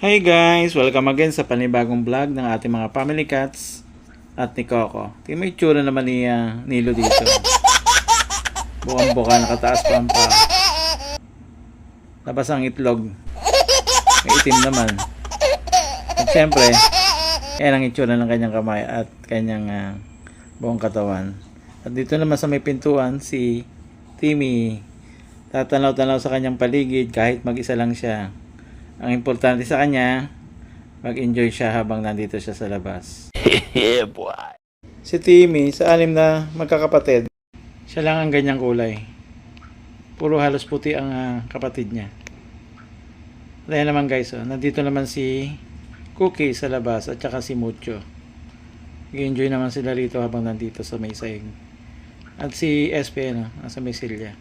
Hi guys! Welcome again sa panibagong vlog ng ating mga family cats at ni Coco. Tingnan mo yung tsura naman ni Nilo dito. Bukang-buka, nakataas pa ang paa. Labas ang itlog. May itim naman. At syempre, yan ang itsura ng kanyang kamay at kanyang buong katawan. At dito naman sa may pintuan, si Timmy. Tatanaw-tanaw sa kanyang paligid kahit mag-isa lang siya. Ang importante sa kanya, mag-enjoy siya habang nandito siya sa labas. Yeah, boy. Si Timmy, sa 6 na magkakapatid, siya lang ang ganyang kulay. Puro halos puti ang kapatid niya. Kaya naman guys, nandito naman si Cookie sa labas at saka si Mucho. Nag-enjoy naman sila rito habang nandito sa may saing. At si SP, nasa may silya.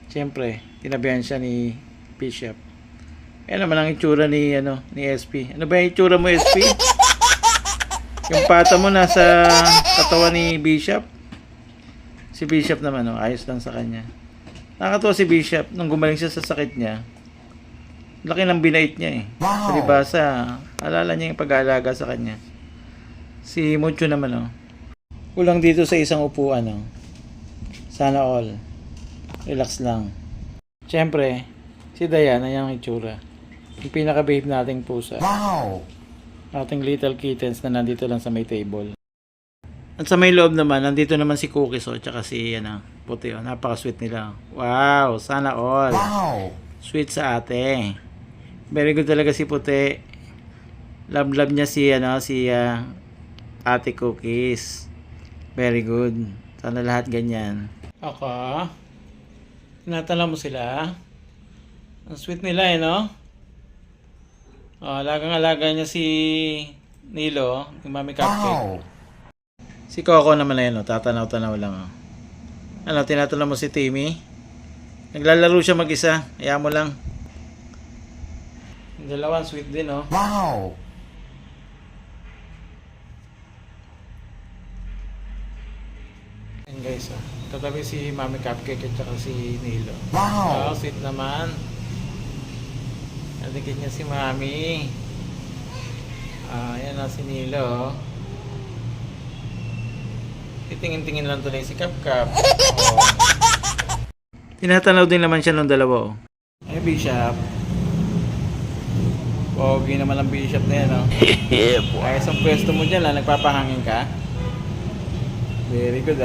Siyempre, tinabihan siya ni Bishop. Ayan naman ang itsura ni SP. Ano ba yung itsura mo, SP? Yung pata mo nasa katawan ni Bishop. Si Bishop naman, ayos lang sa kanya. Nakakatuwa si Bishop nung gumaling siya sa sakit niya. Laki ng binait niya eh. Wow. Palibasa, alala niya yung pag-aalaga sa kanya. Si Mucho naman, kulang dito sa isang upuan, Sana all. Relax lang. Siyempre, si Diana yung itsura. Yung pinaka-babe nating pusa. Wow! Ating little kittens na nandito lang sa may table. At sa may loob naman, nandito naman si Cookies, tsaka si, puti, napaka-sweet nila. Wow! Sana all. Wow! Sweet sa ate. Very good talaga si puti. Love niya si, ate Cookies. Very good. Sana lahat ganyan. Ako? Tinatala mo sila? Ang sweet nila alagang-alaga niya si Nilo, yung Mami Cupcake. Wow. Si Coco naman na tatanaw-tanaw lang. Tinatala mo si Timmy? Naglalaro siya mag-isa, kaya mo lang. Yung dalawang sweet din, Wow! Ayan guys, katabi si Mami Cupcake at saka si Nilo. Wow! Sweet naman. Naligid niya si Mami. Ayan na si Nilo. Titingin-tingin lang tuloy si Kapkap. Tinatanaw din naman siya ng dalawa. Ay, Bishop. Pogi naman ang Bishop na yan, Ay, isang pwesto mo dyan, nagpapahangin ka. Very good,